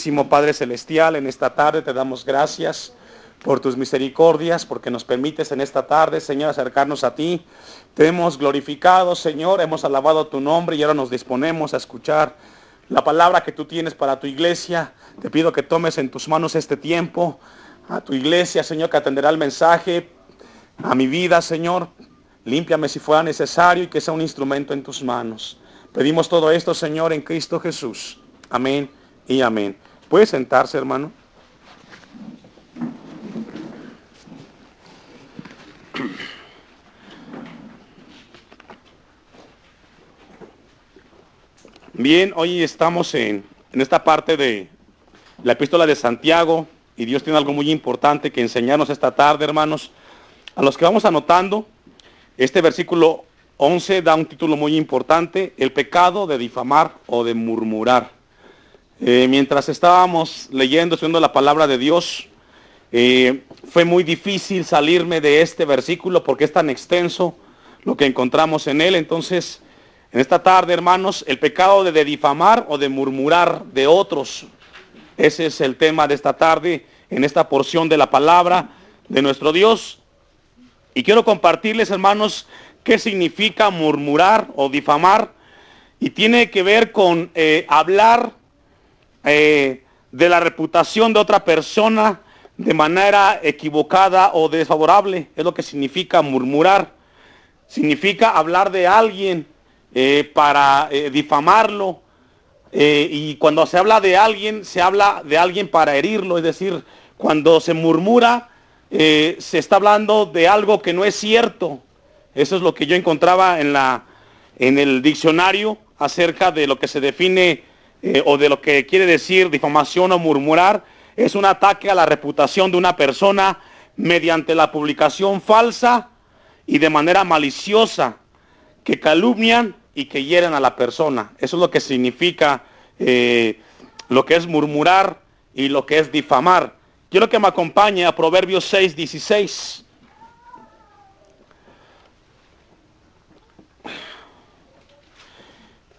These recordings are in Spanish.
amantísimo Padre Celestial, en esta tarde te damos gracias por tus misericordias, porque nos permites en esta tarde, Señor, acercarnos a ti. Te hemos glorificado, Señor, hemos alabado tu nombre y ahora nos disponemos a escuchar la palabra que tú tienes para tu iglesia. Te pido que tomes en tus manos este tiempo, a tu iglesia, Señor, que atenderá el mensaje, a mi vida, Señor. Límpiame si fuera necesario y que sea un instrumento en tus manos. Pedimos todo esto, Señor, en Cristo Jesús. Amén y amén. ¿Puede sentarse, hermano? Bien, hoy estamos en esta parte de la epístola de Santiago y Dios tiene algo muy importante que enseñarnos esta tarde, hermanos. A los que vamos anotando, este versículo 11 da un título muy importante: el pecado de difamar o de murmurar. Mientras estábamos leyendo, estudiando la palabra de Dios, fue muy difícil salirme de este versículo porque es tan extenso lo que encontramos en él. Entonces, en esta tarde, hermanos, el pecado de difamar o de murmurar de otros. Ese es el tema de esta tarde, en esta porción de la palabra de nuestro Dios. Y quiero compartirles, hermanos, qué significa murmurar o difamar. Y tiene que ver con hablar de la reputación de otra persona de manera equivocada o desfavorable. Es lo que significa murmurar. Significa hablar de alguien para difamarlo, y cuando se habla de alguien se herirlo. Es decir, cuando se murmura, se está hablando de algo que no es cierto. Eso es lo que yo encontraba en el diccionario acerca de lo que se define o de lo que quiere decir difamación o murmurar. Es un ataque a la reputación de una persona mediante la publicación falsa y de manera maliciosa, que calumnian y que hieren a la persona. Eso es lo que significa lo que es murmurar y lo que es difamar. Quiero que me acompañe a Proverbios 6:16.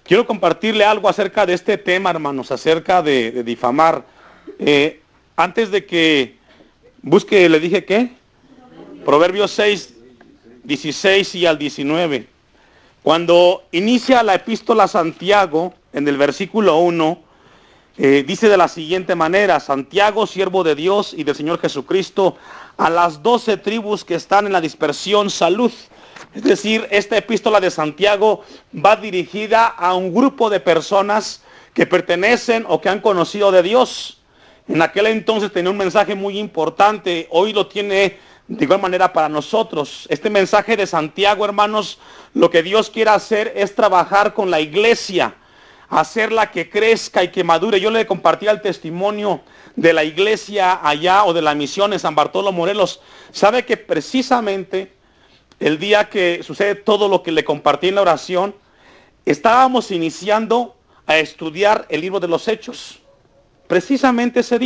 Quiero compartirle algo acerca de este tema, hermanos, acerca de difamar. Antes de que busque, le dije ¿qué? Proverbios 6:16 y al 19. Cuando inicia la epístola a Santiago, en el versículo 1, dice de la siguiente manera: Santiago, siervo de Dios y del Señor Jesucristo, a las 12 tribus que están en la dispersión, salud. Es decir, esta epístola de Santiago va dirigida a un grupo de personas que pertenecen o que han conocido de Dios. En aquel entonces tenía un mensaje muy importante, hoy lo tiene de igual manera para nosotros. Este mensaje de Santiago, hermanos, lo que Dios quiere hacer es trabajar con la iglesia, hacerla que crezca y que madure. Yo le compartía el testimonio de la iglesia allá, o de la misión en San Bartolo, Morelos. Sabe que precisamente el día que sucede todo lo que le compartí en la oración, estábamos iniciando a estudiar el libro de los Hechos. Precisamente ese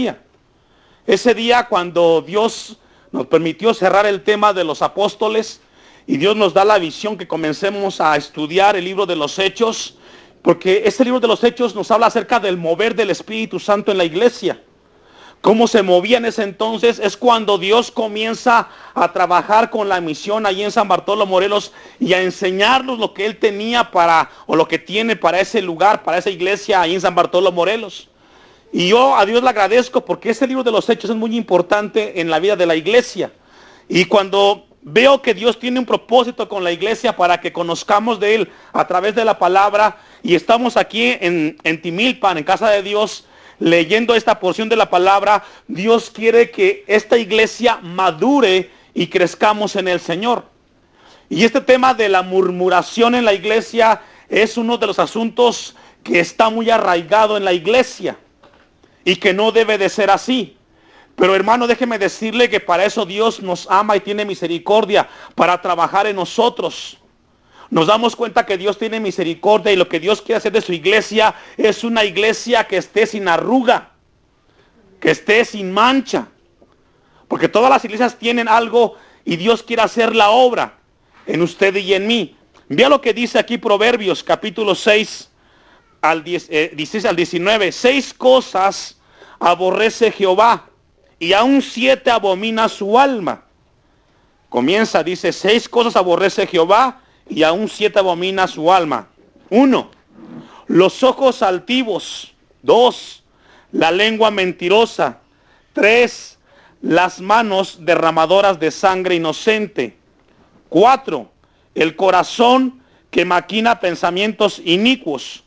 día cuando Dios nos permitió cerrar el tema de los apóstoles y Dios nos da la visión que comencemos a estudiar el libro de los Hechos, porque este libro de los Hechos nos habla acerca del mover del Espíritu Santo en la iglesia. Cómo se movía en ese entonces es cuando Dios comienza a trabajar con la misión allí en San Bartolo, Morelos, y a enseñarnos lo que Él tenía o lo que tiene para ese lugar, para esa iglesia allí en San Bartolo, Morelos. Y yo a Dios le agradezco porque este libro de los Hechos es muy importante en la vida de la iglesia. Y cuando veo que Dios tiene un propósito con la iglesia para que conozcamos de Él a través de la palabra, y estamos aquí en Timilpan, en casa de Dios, leyendo esta porción de la palabra, Dios quiere que esta iglesia madure y crezcamos en el Señor. Y este tema de la murmuración en la iglesia es uno de los asuntos que está muy arraigado en la iglesia y que no debe de ser así. Pero hermano, déjeme decirle que para eso Dios nos ama y tiene misericordia, para trabajar en nosotros. Nos damos cuenta que Dios tiene misericordia y lo que Dios quiere hacer de su iglesia es una iglesia que esté sin arruga, que esté sin mancha. Porque todas las iglesias tienen algo y Dios quiere hacer la obra en usted y en mí. Vea lo que dice aquí Proverbios capítulo 6 al 16 al 19. 6 cosas aborrece Jehová, y aún 7 abomina su alma. Comienza, dice, 6 cosas aborrece Jehová, y aún 7 abomina su alma. 1, los ojos altivos. 2, la lengua mentirosa. 3, las manos derramadoras de sangre inocente. 4, el corazón que maquina pensamientos inicuos.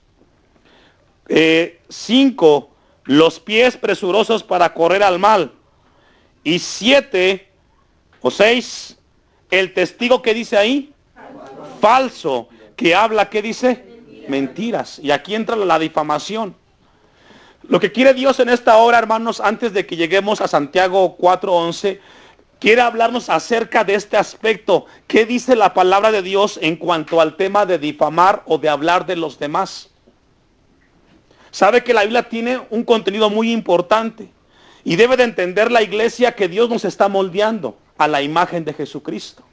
5, los pies presurosos para correr al mal. Y 7 o 6, el testigo que dice ahí, falso, que habla, ¿qué dice? Mentiras. Y aquí entra la difamación. Lo que quiere Dios en esta hora, hermanos, antes de que lleguemos a Santiago 4:11, quiere hablarnos acerca de este aspecto. ¿Qué dice la palabra de Dios en cuanto al tema de difamar o de hablar de los demás? Sabe que la Biblia tiene un contenido muy importante y debe de entender la iglesia que Dios nos está moldeando a la imagen de Jesucristo,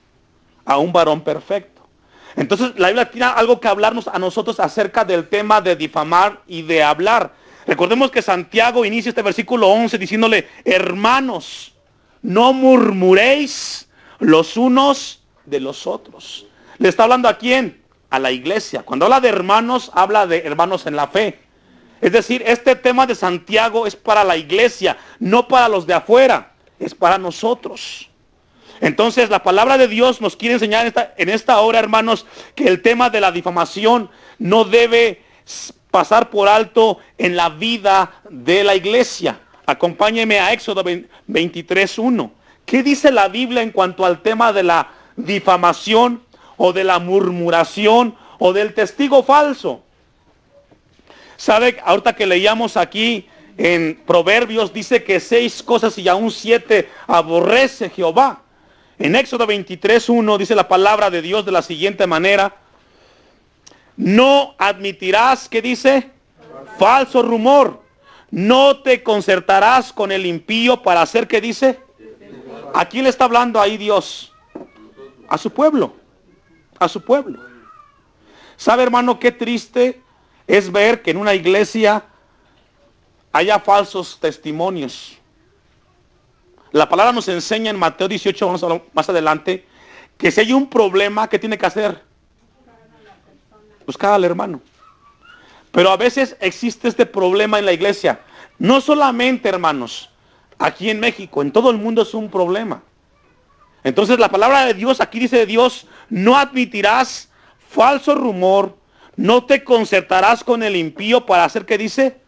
a un varón perfecto. Entonces la Biblia tiene algo que hablarnos a nosotros acerca del tema de difamar y de hablar. Recordemos que Santiago inicia este versículo 11 diciéndole, hermanos, no murmuréis los unos de los otros. ¿Le está hablando a quién? A la iglesia. Cuando habla de hermanos, habla de hermanos en la fe. Es decir, este tema de Santiago es para la iglesia, no para los de afuera, es para nosotros. Entonces la palabra de Dios nos quiere enseñar en esta hora, hermanos, que el tema de la difamación no debe pasar por alto en la vida de la iglesia. Acompáñeme a Éxodo 23:1. ¿Qué dice la Biblia en cuanto al tema de la difamación o de la murmuración o del testigo falso? ¿Sabe? Ahorita que leíamos aquí en Proverbios, dice que 6 cosas y aún 7 aborrece Jehová. En Éxodo 23:1 dice la palabra de Dios de la siguiente manera. No admitirás, ¿qué dice? Falso rumor. No te concertarás con el impío para hacer, ¿qué dice? ¿A quién le está hablando ahí Dios? A su pueblo. A su pueblo. ¿Sabe, hermano, qué triste es ver que en una iglesia haya falsos testimonios? La palabra nos enseña en Mateo 18, más adelante, que si hay un problema, ¿qué tiene que hacer? Buscar al hermano. Pero a veces existe este problema en la iglesia. No solamente, hermanos, aquí en México, en todo el mundo es un problema. Entonces la palabra de Dios, aquí dice Dios, no admitirás falso rumor, no te concertarás con el impío para hacer, ¿qué dice?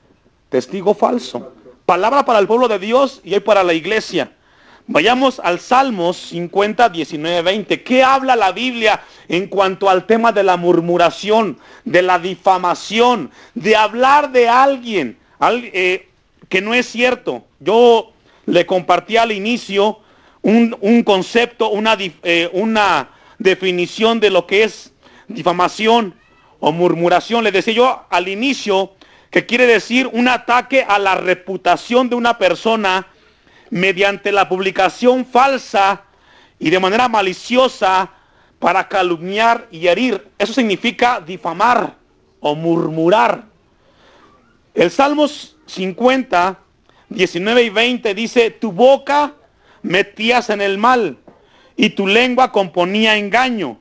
Testigo falso. Palabra para el pueblo de Dios y hoy para la iglesia. Vayamos al Salmos 50, 19, 20. ¿Qué habla la Biblia en cuanto al tema de la murmuración, de la difamación, de hablar de alguien que no es cierto? Yo le compartí al inicio un concepto, una definición de lo que es difamación o murmuración. Le decía yo al inicio que quiere decir un ataque a la reputación de una persona mediante la publicación falsa y de manera maliciosa para calumniar y herir. Eso significa difamar o murmurar. El Salmos 50, 19 y 20 dice, tu boca metías en el mal y tu lengua componía engaño.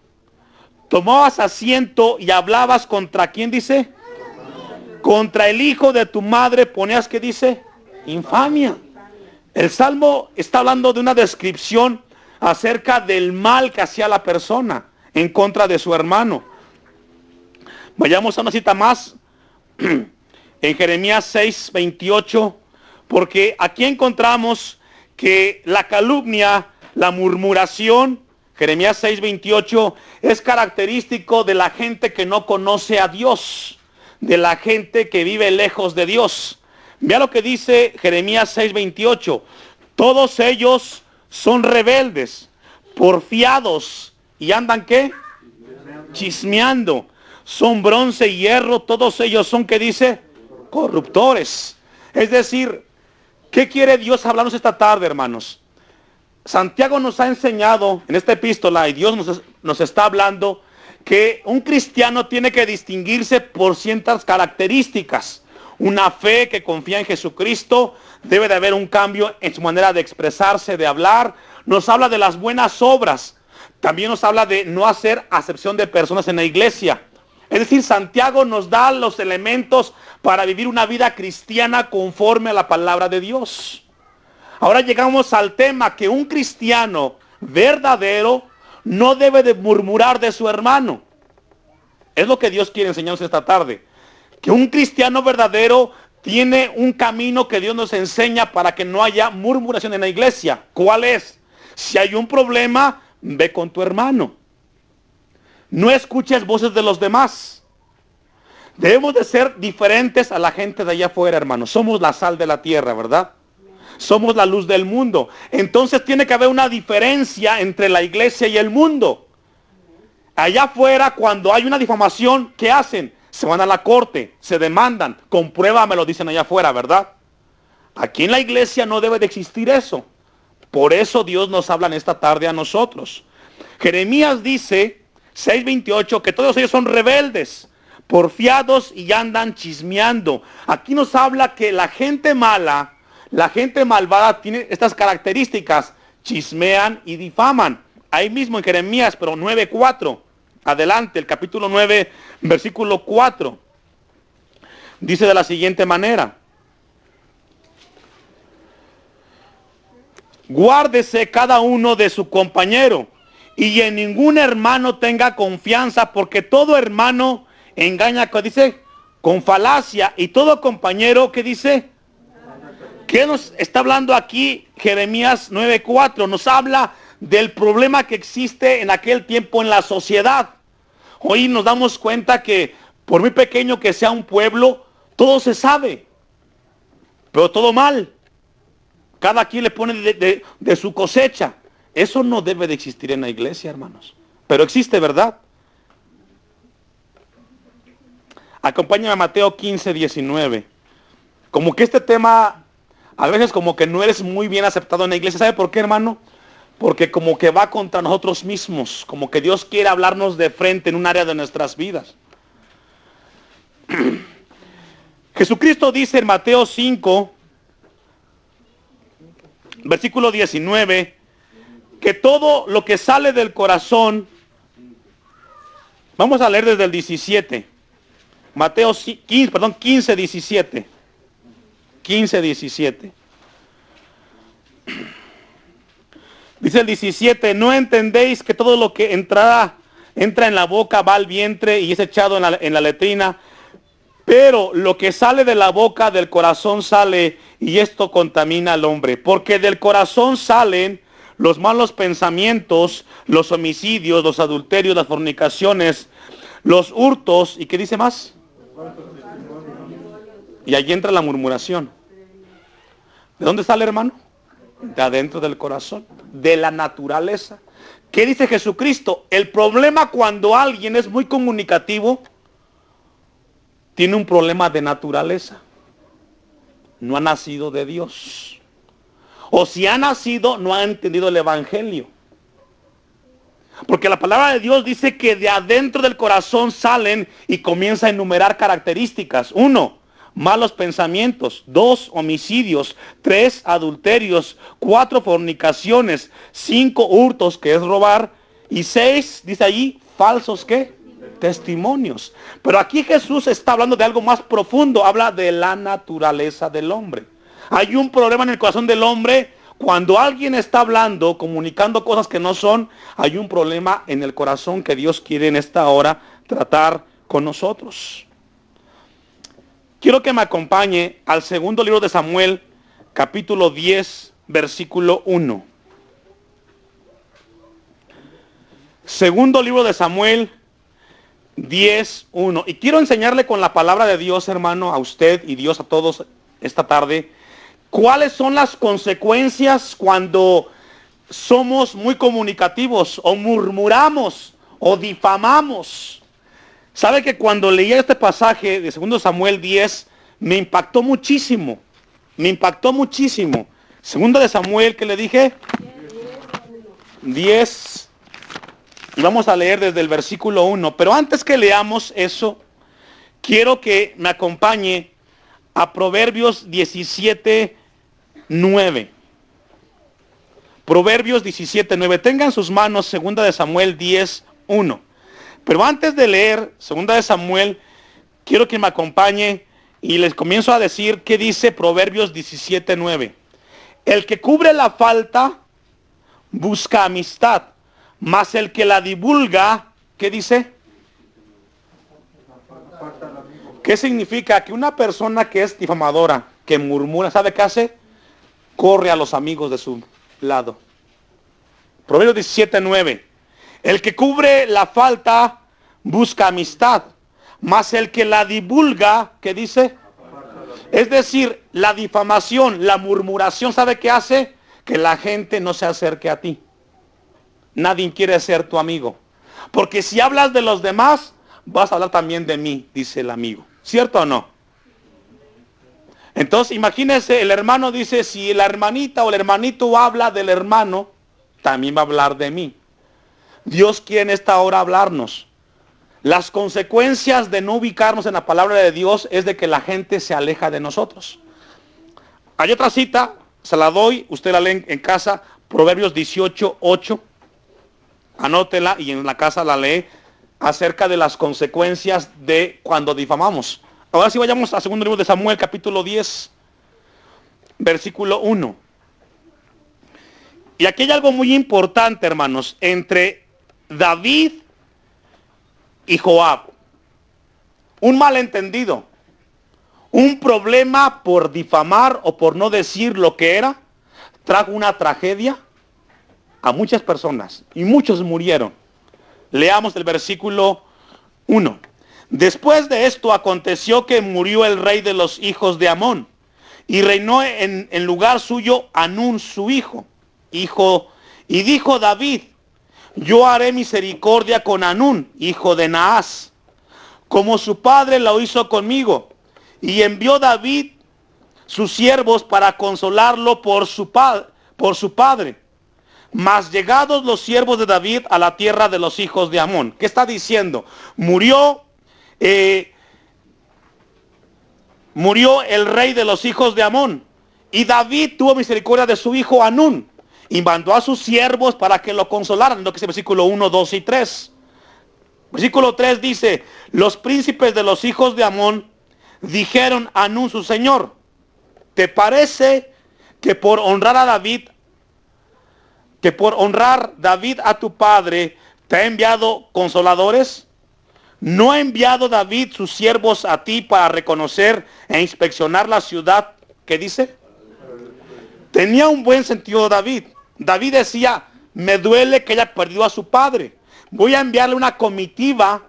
Tomabas asiento y hablabas contra ¿quién dice? Contra el hijo de tu madre ponías, ¿qué dice? Infamia. El Salmo está hablando de una descripción acerca del mal que hacía la persona en contra de su hermano. Vayamos a una cita más en Jeremías 6, 28, porque aquí encontramos que la calumnia, la murmuración, Jeremías 6, 28, es característico de la gente que no conoce a Dios, de la gente que vive lejos de Dios. Vea lo que dice Jeremías 6, 28. Todos ellos son rebeldes, porfiados y andan ¿qué? Chismeando. Son bronce y hierro, todos ellos son, ¿qué dice? Corruptores. Es decir, ¿qué quiere Dios hablarnos esta tarde, hermanos? Santiago nos ha enseñado en esta epístola, y Dios nos está hablando, que un cristiano tiene que distinguirse por ciertas características. una fe que confía en Jesucristo. Debe de haber un cambio en su manera de expresarse, de hablar. Nos habla de las buenas obras. También nos habla de no hacer acepción de personas en la iglesia. Es decir, Santiago nos da los elementos para vivir una vida cristiana conforme a la palabra de Dios. Ahora llegamos al tema que un cristiano verdadero no debe de murmurar de su hermano. Es lo que Dios quiere enseñarnos esta tarde. Que un cristiano verdadero tiene un camino que Dios nos enseña para que no haya murmuración en la iglesia. ¿Cuál es? Si hay un problema, ve con tu hermano. No escuches voces de los demás. Debemos de ser diferentes a la gente de allá afuera, hermanos. Somos la sal de la tierra, ¿verdad? Somos la luz del mundo. Entonces tiene que haber una diferencia entre la iglesia y el mundo. Allá afuera, cuando hay una difamación, ¿qué hacen? Se van a la corte, se demandan. Compruébame, lo dicen allá afuera, ¿verdad? Aquí en la iglesia no debe de existir eso. Por eso Dios nos habla en esta tarde a nosotros. Jeremías dice, 6:28, que todos ellos son rebeldes, porfiados y andan chismeando. Aquí nos habla que la gente mala, la gente malvada tiene estas características: chismean y difaman. Ahí mismo en Jeremías, pero 9:4. Adelante, el capítulo 9, versículo 4. Dice de la siguiente manera: guárdese cada uno de su compañero, y en ningún hermano tenga confianza, porque todo hermano engaña, ¿qué dice? Con falacia, y todo compañero, ¿qué dice? ¿Qué nos está hablando aquí Jeremías 9:4? Nos habla del problema que existe en aquel tiempo en la sociedad. Hoy nos damos cuenta que por muy pequeño que sea un pueblo, todo se sabe, pero todo mal. Cada quien le pone de su cosecha. Eso no debe de existir en la iglesia, hermanos. Pero existe, ¿verdad? Acompáñame a Mateo 15:19. Como que este tema a veces como que no eres muy bien aceptado en la iglesia. ¿Sabe por qué, hermano? Porque como que va contra nosotros mismos. Como que Dios quiere hablarnos de frente en un área de nuestras vidas. Jesucristo dice en Mateo 5, versículo 19, que todo lo que sale del corazón, vamos a leer desde el 17, Mateo 15, 17. 15, 17. Dice el 17, ¿no entendéis que todo lo que entra en la boca va al vientre y es echado en la letrina? Pero lo que sale de la boca del corazón sale, y esto contamina al hombre. Porque del corazón salen los malos pensamientos, los homicidios, los adulterios, las fornicaciones, los hurtos, ¿y qué dice más? Y allí entra la murmuración. ¿De dónde sale, hermano? De adentro del corazón, de la naturaleza. ¿Qué dice Jesucristo? El problema cuando alguien es muy comunicativo, tiene un problema de naturaleza. No ha nacido de Dios. O si ha nacido, no ha entendido el evangelio. Porque la palabra de Dios dice que de adentro del corazón salen, y comienza a enumerar características. 1, malos pensamientos. 2, homicidios. 3, adulterios. 4, fornicaciones. 5, hurtos, que es robar. Y 6, dice allí, falsos, ¿qué? Testimonios. Pero aquí Jesús está hablando de algo más profundo. Habla de la naturaleza del hombre. Hay un problema en el corazón del hombre. Cuando alguien está hablando, comunicando cosas que no son, hay un problema en el corazón que Dios quiere en esta hora tratar con nosotros. Quiero que me acompañe al segundo libro de Samuel, capítulo 10, versículo 1. Segundo libro de Samuel 10:1. Y quiero enseñarle con la palabra de Dios, hermano, a usted y Dios a todos esta tarde, cuáles son las consecuencias cuando somos muy comunicativos, o murmuramos, o difamamos. ¿Sabe que cuando leía este pasaje de 2 Samuel 10, me impactó muchísimo? Me impactó muchísimo. 2 Samuel, ¿qué le dije? 10. Y vamos a leer desde el versículo 1. Pero antes que leamos eso, quiero que me acompañe a Proverbios 17:9. Proverbios 17:9. Tengan en sus manos 2 de Samuel 10:1. Pero antes de leer 2 de Samuel, quiero que me acompañe y les comienzo a decir qué dice Proverbios 17:9. El que cubre la falta busca amistad, mas el que la divulga, ¿qué dice? ¿Qué significa? Que una persona que es difamadora, que murmura, ¿sabe qué hace? Corre a los amigos de su lado. Proverbios 17:9. El que cubre la falta busca amistad, mas el que la divulga, ¿qué dice? Es decir, la difamación, la murmuración, ¿sabe qué hace? Que la gente no se acerque a ti. Nadie quiere ser tu amigo. Porque si hablas de los demás, vas a hablar también de mí, dice el amigo. ¿Cierto o no? Entonces, imagínense, el hermano dice, si la hermanita o el hermanito habla del hermano, también va a hablar de mí. Dios quiere en esta hora hablarnos. Las consecuencias de no ubicarnos en la palabra de Dios es de que la gente se aleja de nosotros. Hay otra cita, se la doy, usted la lee en casa, Proverbios 18:8. Anótela y en la casa la lee, acerca de las consecuencias de cuando difamamos. Ahora sí vayamos a 2 libro de Samuel, capítulo 10, versículo 1. Y aquí hay algo muy importante, hermanos, entre David y Joab. Un malentendido, un problema por difamar o por no decir lo que era, trajo una tragedia a muchas personas y muchos murieron. Leamos el versículo 1. Después de esto aconteció que murió el rey de los hijos de Amón y reinó en lugar suyo Anún su hijo. Y dijo David, yo haré misericordia con Anún, hijo de Naas, como su padre lo hizo conmigo. Y envió David sus siervos para consolarlo por su padre. Mas llegados los siervos de David a la tierra de los hijos de Amón. ¿Qué está diciendo? Murió el rey de los hijos de Amón. Y David tuvo misericordia de su hijo Anún. Y mandó a sus siervos para que lo consolaran. Lo que es el versículo 1, 2 y 3. Versículo 3 dice, los príncipes de los hijos de Amón dijeron a Anún su señor, ¿te parece que por honrar David a tu padre, te ha enviado consoladores? ¿No ha enviado David sus siervos a ti para reconocer e inspeccionar la ciudad? ¿Qué dice? Tenía un buen sentido David. David decía, me duele que haya perdido a su padre. Voy a enviarle una comitiva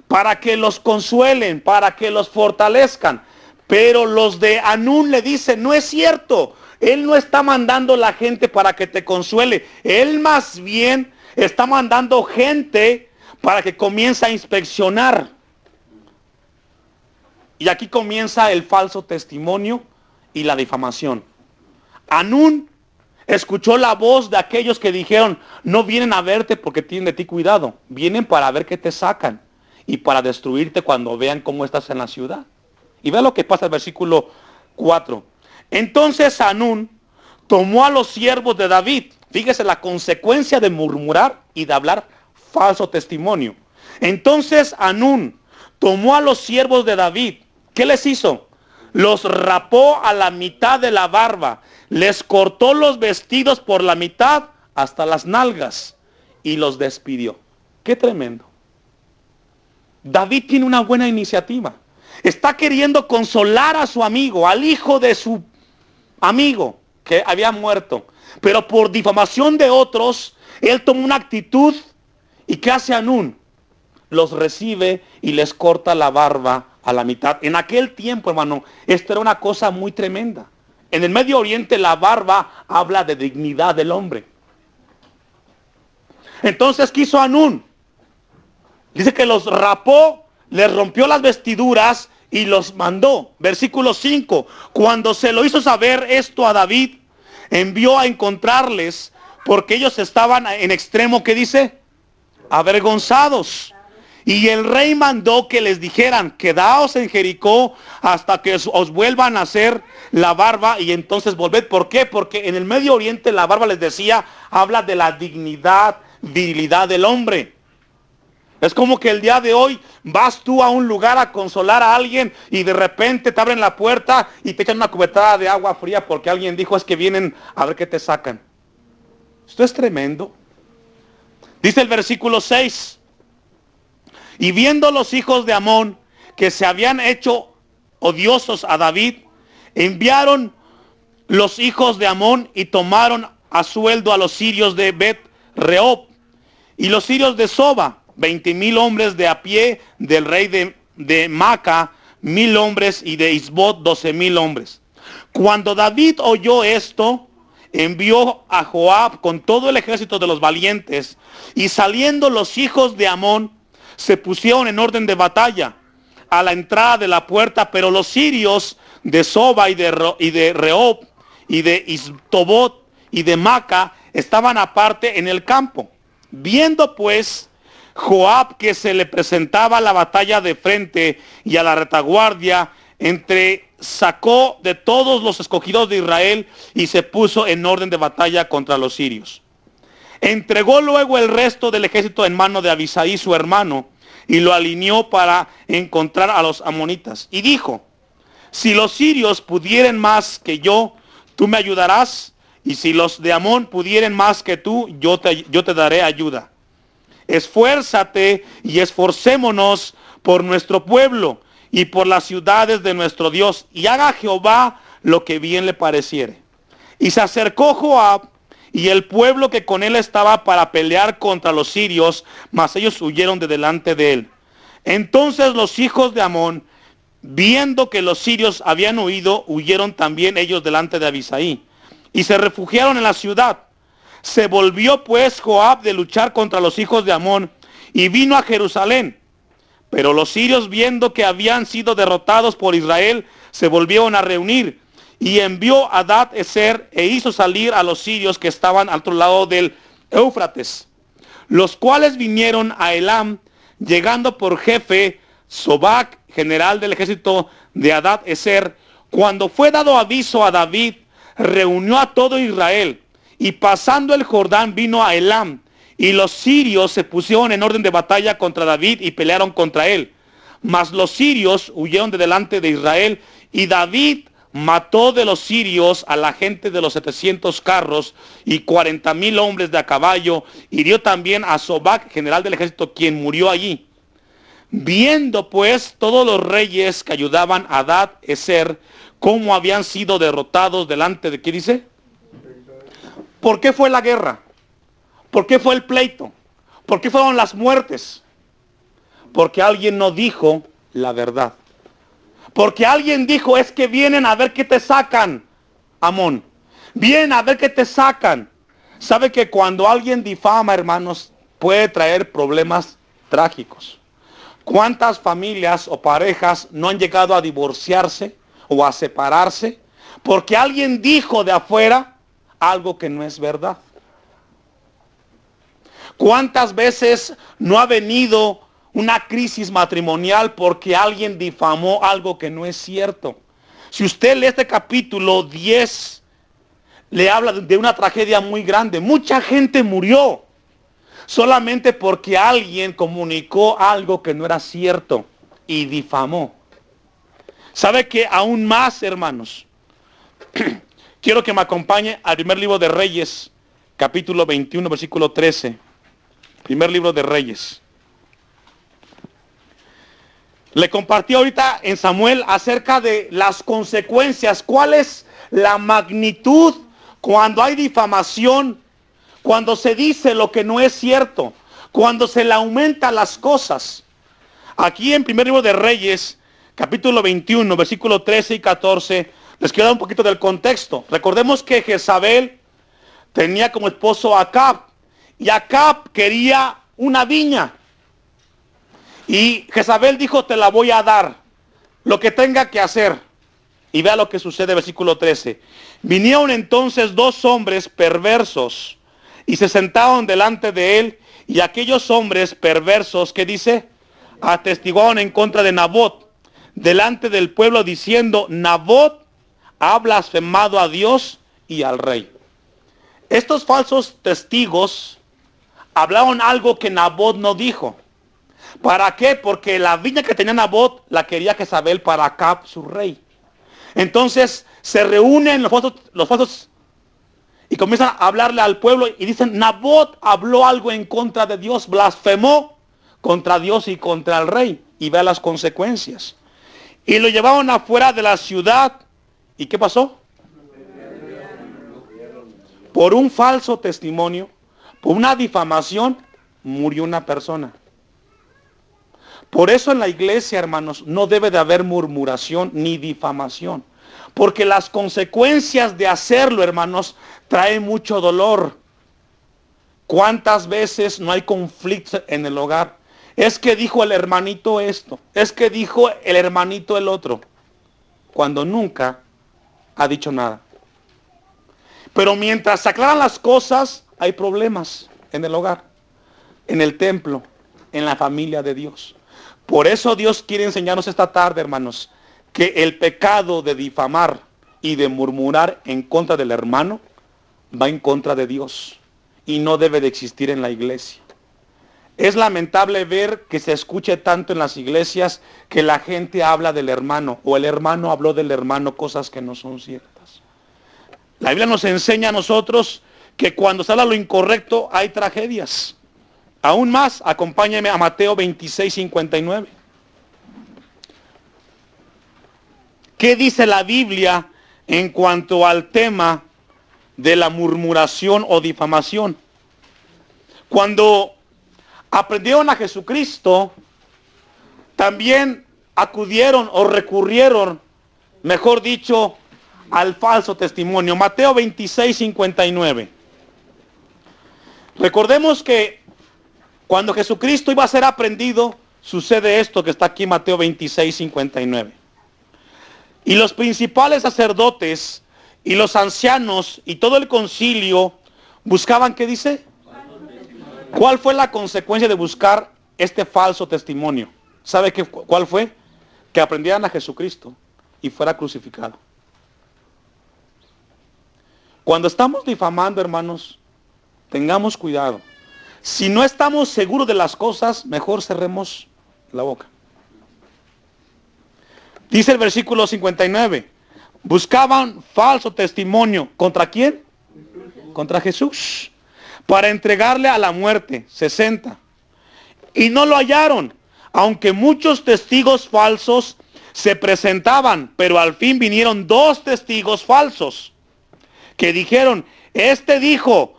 para que los consuelen, para que los fortalezcan. Pero los de Anún le dicen, no es cierto. Él no está mandando la gente para que te consuele. Él más bien está mandando gente para que comience a inspeccionar. Y aquí comienza el falso testimonio y la difamación. Anún escuchó la voz de aquellos que dijeron, no vienen a verte porque tienen de ti cuidado. Vienen para ver qué te sacan y para destruirte cuando vean cómo estás en la ciudad. Y vea lo que pasa el versículo 4. Entonces Anún tomó a los siervos de David. Fíjese la consecuencia de murmurar y de hablar falso testimonio. Entonces Anún tomó a los siervos de David. ¿Qué les hizo? Los rapó a la mitad de la barba. Les cortó los vestidos por la mitad hasta las nalgas y los despidió. ¡Qué tremendo! David tiene una buena iniciativa. Está queriendo consolar a su amigo, al hijo de su amigo que había muerto. Pero por difamación de otros, él toma una actitud. ¿Y qué hace Anún? Los recibe y les corta la barba a la mitad. En aquel tiempo, hermano, esto era una cosa muy tremenda. En el Medio Oriente la barba habla de dignidad del hombre. Entonces, ¿qué hizo Anún? Dice que los rapó, les rompió las vestiduras y los mandó. Versículo 5. Cuando se lo hizo saber esto a David, envió a encontrarles porque ellos estaban en extremo, ¿qué dice? Avergonzados. Y el rey mandó que les dijeran, quedaos en Jericó hasta que os vuelvan a hacer la barba y entonces volved. ¿Por qué? Porque en el Medio Oriente la barba, les decía, habla de la dignidad, virilidad del hombre. Es como que el día de hoy vas tú a un lugar a consolar a alguien y de repente te abren la puerta y te echan una cubetada de agua fría porque alguien dijo es que vienen a ver qué te sacan. Esto es tremendo. Dice el versículo 6. Y viendo los hijos de Amón que se habían hecho odiosos a David, enviaron los hijos de Amón y tomaron a sueldo a los sirios de Bet-Rehob y los sirios de Soba, 20,000 hombres de a pie del rey de Maca, 1,000 hombres, y de Isbot 12,000 hombres. Cuando David oyó esto, envió a Joab con todo el ejército de los valientes, y saliendo los hijos de Amón, se pusieron en orden de batalla a la entrada de la puerta, pero los sirios de Soba y de Rehob y de Istobot y de Maca estaban aparte en el campo. Viendo pues Joab que se le presentaba la batalla de frente y a la retaguardia, sacó de todos los escogidos de Israel y se puso en orden de batalla contra los sirios. Entregó luego el resto del ejército en mano de Abisai su hermano y lo alineó para encontrar a los amonitas. Y dijo, si los sirios pudieren más que yo, tú me ayudarás, y si los de Amón pudieren más que tú, yo te daré ayuda. Esfuérzate y esforcémonos por nuestro pueblo y por las ciudades de nuestro Dios, y haga Jehová lo que bien le pareciere. Y se acercó Joab y el pueblo que con él estaba para pelear contra los sirios, mas ellos huyeron de delante de él. Entonces los hijos de Amón, viendo que los sirios habían huido, huyeron también ellos delante de Abisai, y se refugiaron en la ciudad. Se volvió pues Joab de luchar contra los hijos de Amón, y vino a Jerusalén. Pero los sirios, viendo que habían sido derrotados por Israel, se volvieron a reunir, y envió a Hadad-Ezer e hizo salir a los sirios que estaban al otro lado del Éufrates, los cuales vinieron a Elam, llegando por jefe Sobac, general del ejército de Hadad-Ezer. Cuando fue dado aviso a David, reunió a todo Israel, y pasando el Jordán vino a Elam, y los sirios se pusieron en orden de batalla contra David y pelearon contra él. Mas los sirios huyeron de delante de Israel, y David mató de los sirios a la gente de los 700 carros y 40,000 hombres de a caballo. Hirió también a Sobac, general del ejército, quien murió allí. Viendo pues todos los reyes que ayudaban a Hadad-Ezer cómo habían sido derrotados delante de, ¿qué dice? ¿Por qué fue la guerra? ¿Por qué fue el pleito? ¿Por qué fueron las muertes? Porque alguien no dijo la verdad. Porque alguien dijo, es que vienen a ver qué te sacan, Amón. Vienen a ver qué te sacan. ¿Sabe que cuando alguien difama, hermanos, puede traer problemas trágicos? ¿Cuántas familias o parejas no han llegado a divorciarse o a separarse porque alguien dijo de afuera algo que no es verdad? ¿Cuántas veces no ha venido una crisis matrimonial porque alguien difamó algo que no es cierto? Si usted lee este capítulo 10, le habla de una tragedia muy grande. Mucha gente murió solamente porque alguien comunicó algo que no era cierto y difamó. ¿Sabe que aún más, hermanos? Quiero que me acompañe al primer libro de Reyes, capítulo 21, versículo 13. Primer libro de Reyes. Le compartí ahorita en Samuel acerca de las consecuencias. ¿Cuál es la magnitud cuando hay difamación? Cuando se dice lo que no es cierto. Cuando se le aumentan las cosas. Aquí en primer libro de Reyes, capítulo 21, versículo 13 y 14, les quiero dar un poquito del contexto. Recordemos que Jezabel tenía como esposo a Acab. Y Acab quería una viña. Y Jezabel dijo, te la voy a dar, lo que tenga que hacer. Y vea lo que sucede, versículo 13. Vinieron entonces 2 hombres perversos y se sentaron delante de él. Y aquellos hombres perversos, ¿qué dice? atestiguaron en contra de Nabot delante del pueblo diciendo: Nabot ha blasfemado a Dios y al rey. Estos falsos testigos hablaron algo que Nabot no dijo. ¿Para qué? Porque la viña que tenía Nabot la quería Jezabel para Acab, su rey. Entonces se reúnen los falsos y comienzan a hablarle al pueblo y dicen: Nabot habló algo en contra de Dios, blasfemó contra Dios y contra el rey. Y vea las consecuencias. Y lo llevaron afuera de la ciudad. ¿Y qué pasó? Por un falso testimonio, por una difamación, murió una persona. Por eso en la iglesia, hermanos, no debe de haber murmuración ni difamación. Porque las consecuencias de hacerlo, hermanos, traen mucho dolor. ¿Cuántas veces no hay conflicto en el hogar? Es que dijo el hermanito esto, es que dijo el hermanito el otro, cuando nunca ha dicho nada. Pero mientras se aclaran las cosas, hay problemas en el hogar, en el templo, en la familia de Dios. Por eso Dios quiere enseñarnos esta tarde, hermanos, que el pecado de difamar y de murmurar en contra del hermano va en contra de Dios y no debe de existir en la iglesia. Es lamentable ver que se escuche tanto en las iglesias que la gente habla del hermano o el hermano habló del hermano cosas que no son ciertas. La Biblia nos enseña a nosotros que cuando se habla lo incorrecto hay tragedias. Aún más, acompáñeme a Mateo 26:59. ¿Qué dice la Biblia en cuanto al tema de la murmuración o difamación? Cuando aprendieron a Jesucristo, también acudieron o recurrieron, mejor dicho, al falso testimonio. Mateo 26:59. Recordemos que cuando Jesucristo iba a ser aprendido, sucede esto que está aquí en Mateo 26:59. Y los principales sacerdotes y los ancianos y todo el concilio buscaban, ¿qué dice? ¿Cuál fue la consecuencia de buscar este falso testimonio? ¿Sabe cuál fue? Que aprendieran a Jesucristo y fuera crucificado. Cuando estamos difamando, hermanos, tengamos cuidado. Si no estamos seguros de las cosas, mejor cerremos la boca. Dice el versículo 59, buscaban falso testimonio. ¿Contra quién? Contra Jesús. Para entregarle a la muerte, 60. Y no lo hallaron, aunque muchos testigos falsos se presentaban, pero al fin vinieron 2 testigos falsos, que dijeron: este dijo,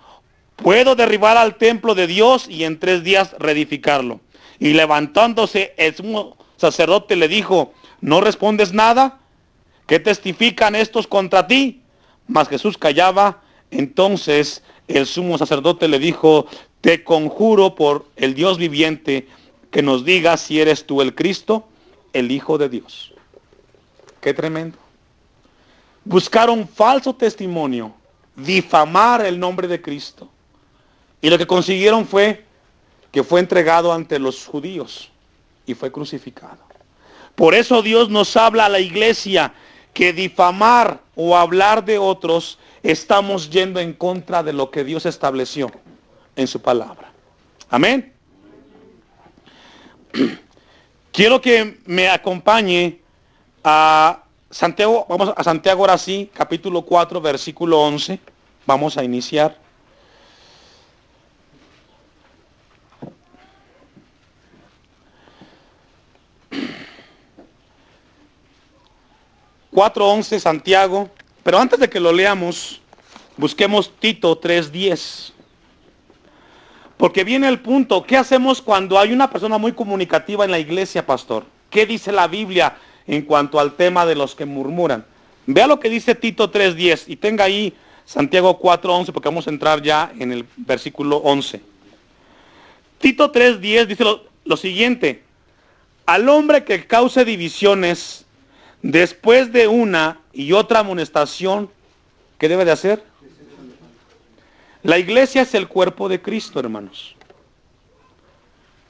puedo derribar al templo de Dios y en 3 días reedificarlo. Y levantándose el sumo sacerdote le dijo: ¿no respondes nada? ¿Qué testifican estos contra ti? Mas Jesús callaba. Entonces el sumo sacerdote le dijo: te conjuro por el Dios viviente que nos digas si eres tú el Cristo, el Hijo de Dios. Qué tremendo. Buscaron falso testimonio, difamar el nombre de Cristo. Y lo que consiguieron fue que fue entregado ante los judíos y fue crucificado. Por eso Dios nos habla a la iglesia que difamar o hablar de otros, estamos yendo en contra de lo que Dios estableció en su palabra. Amén. Quiero que me acompañe a Santiago. Vamos a Santiago ahora sí, capítulo 4, versículo 11. Vamos a iniciar. (4:11) Santiago. Pero antes de que lo leamos, busquemos Tito 3:10. Porque viene el punto, ¿qué hacemos cuando hay una persona muy comunicativa en la iglesia, pastor? ¿Qué dice la Biblia en cuanto al tema de los que murmuran? Vea lo que dice Tito 3:10 y tenga ahí Santiago 4:11 porque vamos a entrar ya en el versículo 11. Tito 3:10 dice lo siguiente: al hombre que cause divisiones después de una y otra amonestación, ¿qué debe de hacer? La iglesia es el cuerpo de Cristo, hermanos.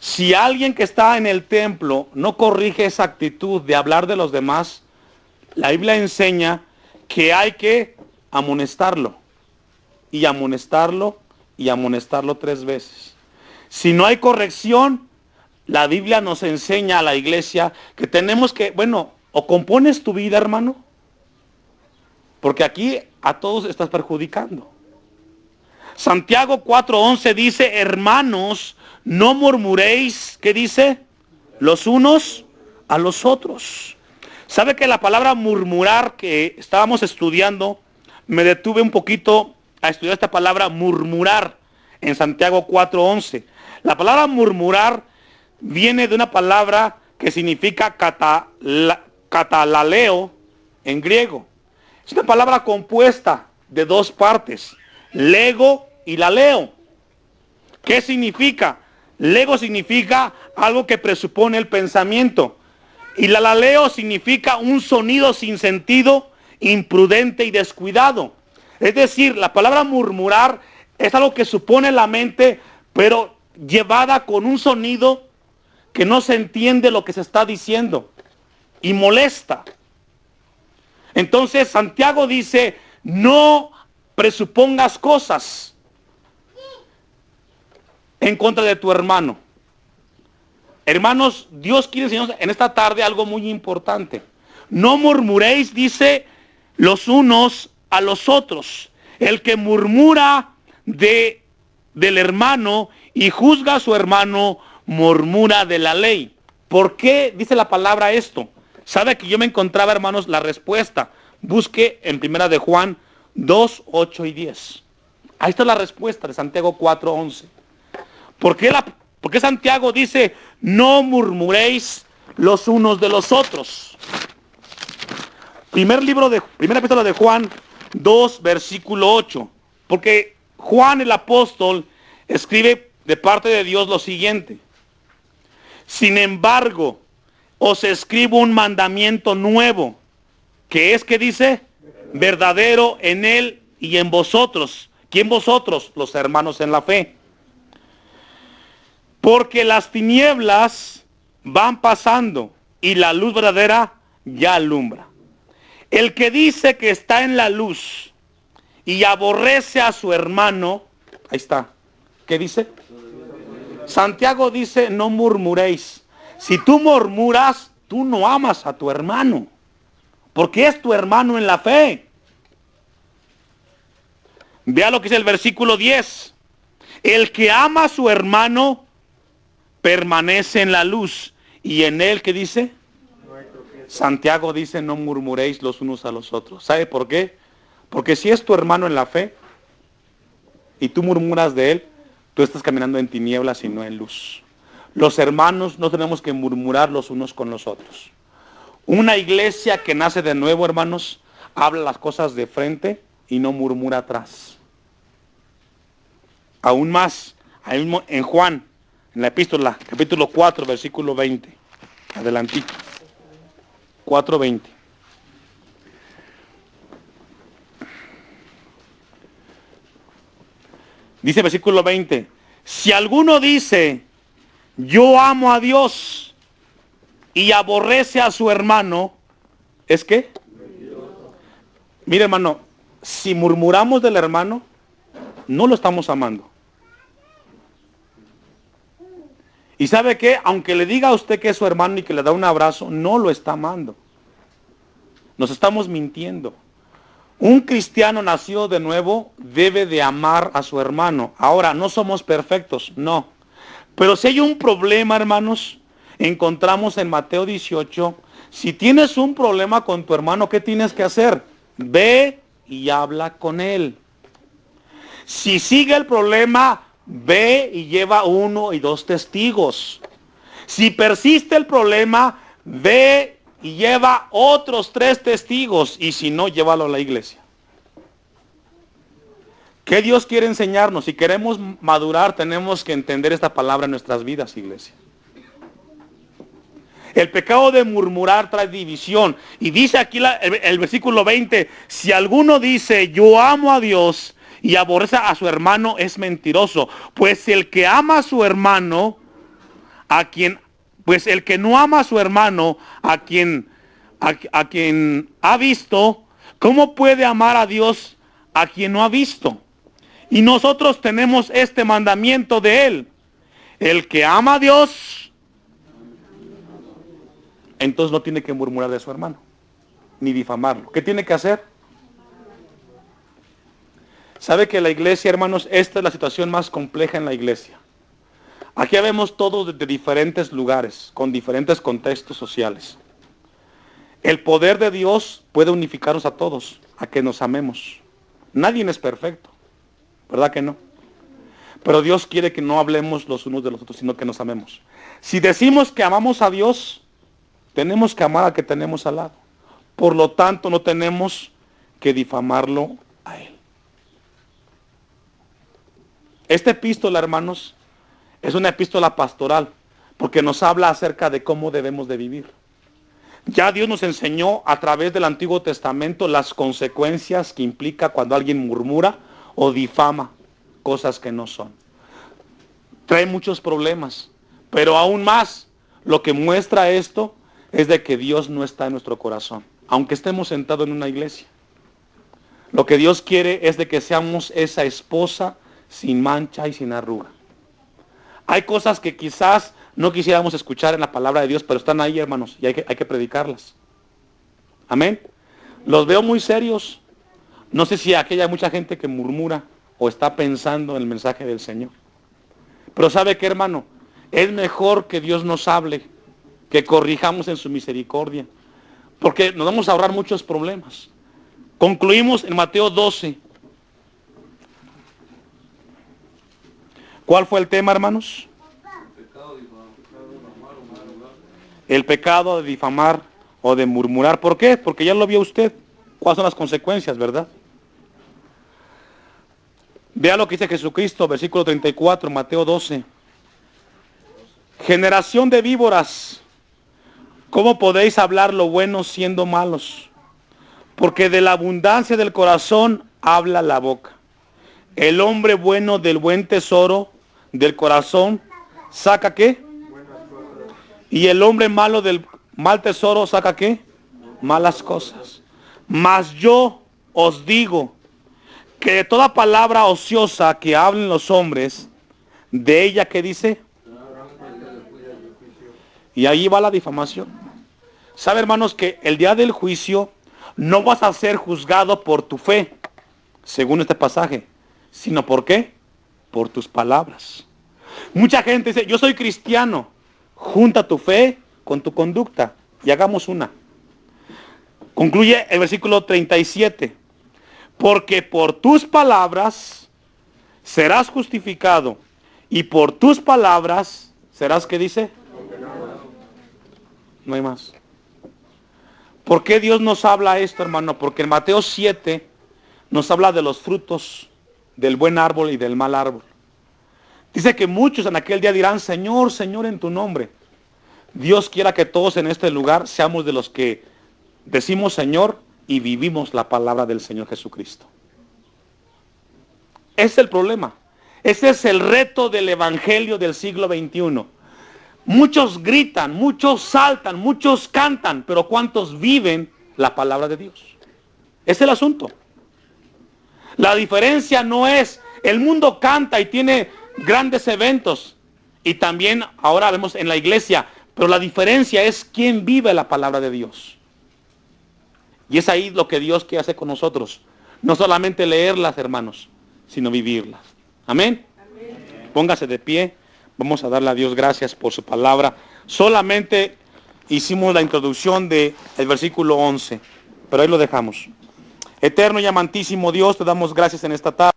Si alguien que está en el templo no corrige esa actitud de hablar de los demás, la Biblia enseña que hay que amonestarlo. Y amonestarlo y amonestarlo 3 veces. Si no hay corrección, la Biblia nos enseña a la iglesia que tenemos que, o compones tu vida, hermano, porque aquí a todos estás perjudicando. Santiago 4:11 dice, hermanos, no murmuréis, ¿qué dice? Los unos a los otros. ¿Sabe que la palabra murmurar que estábamos estudiando, me detuve un poquito a estudiar esta palabra murmurar en Santiago 4:11? La palabra murmurar viene de una palabra que significa catalaleo en griego. Es una palabra compuesta de 2 partes, lego y laleo. ¿Qué significa? Lego significa algo que presupone el pensamiento. Y la laleo significa un sonido sin sentido, imprudente y descuidado. Es decir, la palabra murmurar es algo que supone la mente, pero llevada con un sonido que no se entiende lo que se está diciendo y molesta. Entonces Santiago dice, no presupongas cosas en contra de tu hermano. Hermanos, Dios quiere enseñarnos en esta tarde algo muy importante. No murmuréis, dice, los unos a los otros. El que murmura del hermano y juzga a su hermano, murmura de la ley. ¿Por qué dice la palabra esto? Sabe que yo me encontraba, hermanos, la respuesta. Busque en 1 de Juan 2, 8 y 10. Ahí está la respuesta de Santiago 4:11. ¿Por qué Santiago dice, no murmuréis los unos de los otros? Primera epístola de Juan 2, versículo 8. Porque Juan el apóstol escribe de parte de Dios lo siguiente. Sin embargo, os escribo un mandamiento nuevo, que es, que dice, verdadero en él y en vosotros. ¿Quién vosotros? Los hermanos en la fe. Porque las tinieblas van pasando y la luz verdadera ya alumbra. El que dice que está en la luz y aborrece a su hermano, ahí está. ¿Qué dice? Santiago dice, no murmuréis. Si tú murmuras, tú no amas a tu hermano, porque es tu hermano en la fe. Vea lo que dice el versículo 10. El que ama a su hermano permanece en la luz, y en él, ¿qué dice? Santiago dice, no murmuréis los unos a los otros. ¿Sabe por qué? Porque si es tu hermano en la fe y tú murmuras de él, tú estás caminando en tinieblas y no en luz. Los hermanos no tenemos que murmurar los unos con los otros. Una iglesia que nace de nuevo, hermanos, habla las cosas de frente y no murmura atrás. Aún más, en Juan, en la epístola, capítulo 4, versículo 20. Adelantito. 4:20. Dice versículo 20. Si alguno dice, yo amo a Dios y aborrece a su hermano, ¿es qué? Mire, hermano, si murmuramos del hermano, no lo estamos amando. Y ¿sabe qué? Aunque le diga a usted que es su hermano y que le da un abrazo, no lo está amando. Nos estamos mintiendo. Un cristiano nacido de nuevo debe de amar a su hermano. Ahora, no somos perfectos, no. Pero si hay un problema, hermanos, encontramos en Mateo 18, si tienes un problema con tu hermano, ¿qué tienes que hacer? Ve y habla con él. Si sigue el problema, ve y lleva 1 y 2 testigos. Si persiste el problema, ve y lleva otros 3 testigos. Y si no, llévalo a la iglesia. ¿Qué Dios quiere enseñarnos? Si queremos madurar, tenemos que entender esta palabra en nuestras vidas, iglesia. El pecado de murmurar trae división. Y dice aquí el versículo 20, si alguno dice, yo amo a Dios y aborrece a su hermano, es mentiroso. Pues el que ama a su hermano, Pues el que no ama a su hermano, a quien ha visto, ¿cómo puede amar a Dios a quien no ha visto? Y nosotros tenemos este mandamiento de Él: el que ama a Dios, entonces no tiene que murmurar de su hermano, ni difamarlo. ¿Qué tiene que hacer? ¿Sabe que la iglesia, hermanos, esta es la situación más compleja en la iglesia? Aquí vemos todos de diferentes lugares, con diferentes contextos sociales. El poder de Dios puede unificarnos a todos, a que nos amemos. Nadie es perfecto, ¿verdad que no? Pero Dios quiere que no hablemos los unos de los otros, sino que nos amemos. Si decimos que amamos a Dios, tenemos que amar al que tenemos al lado. Por lo tanto, no tenemos que difamarlo a Él. Esta epístola, hermanos, es una epístola pastoral, porque nos habla acerca de cómo debemos de vivir. Ya Dios nos enseñó a través del Antiguo Testamento las consecuencias que implica cuando alguien murmura o difama cosas que no son. Trae muchos problemas, pero aún más, lo que muestra esto es de que Dios no está en nuestro corazón, aunque estemos sentados en una iglesia. Lo que Dios quiere es de que seamos esa esposa sin mancha y sin arruga. Hay cosas que quizás no quisiéramos escuchar en la palabra de Dios, pero están ahí, hermanos, y hay que predicarlas. Amén. Los veo muy serios. No sé si aquí hay mucha gente que murmura o está pensando en el mensaje del Señor. Pero ¿sabe qué, hermano? Es mejor que Dios nos hable, que corrijamos en su misericordia, porque nos vamos a ahorrar muchos problemas. Concluimos en Mateo 12. ¿Cuál fue el tema, hermanos? El pecado de difamar o de murmurar. ¿Por qué? Porque ya lo vio usted. ¿Cuáles son las consecuencias, verdad? Vea lo que dice Jesucristo, versículo 34, Mateo 12. Generación de víboras, ¿cómo podéis hablar lo bueno siendo malos? Porque de la abundancia del corazón habla la boca. El hombre bueno del buen tesoro del corazón saca ¿qué? Y el hombre malo del mal tesoro saca ¿qué? Malas cosas. Mas yo os digo que de toda palabra ociosa que hablen los hombres, de ella ¿qué dice? Y ahí va la difamación. ¿Sabe, hermanos, que el día del juicio no vas a ser juzgado por tu fe, según este pasaje, sino ¿por qué? Por tus palabras. Mucha gente dice, yo soy cristiano. Junta tu fe con tu conducta y hagamos una. Concluye el versículo 37. Porque por tus palabras serás justificado y por tus palabras serás, ¿qué dice? No hay más. ¿Por qué Dios nos habla esto, hermano? Porque en Mateo 7 nos habla de los frutos del buen árbol y del mal árbol. Dice que muchos en aquel día dirán, Señor, Señor, en tu nombre. Dios quiera que todos en este lugar seamos de los que decimos Señor y vivimos la palabra del Señor Jesucristo. Ese es el problema. Ese es el reto del evangelio del siglo XXI. Muchos gritan, muchos saltan, muchos cantan, pero ¿cuántos viven la palabra de Dios? Ese es el asunto. La diferencia no es, el mundo canta y tiene grandes eventos, y también ahora vemos en la iglesia, pero la diferencia es quién vive la palabra de Dios. Y es ahí lo que Dios quiere hacer con nosotros. No solamente leerlas, hermanos, sino vivirlas. Amén. Amén. Póngase de pie. Vamos a darle a Dios gracias por su palabra. Solamente hicimos la introducción del versículo 11, pero ahí lo dejamos. Eterno y amantísimo Dios, te damos gracias en esta tarde.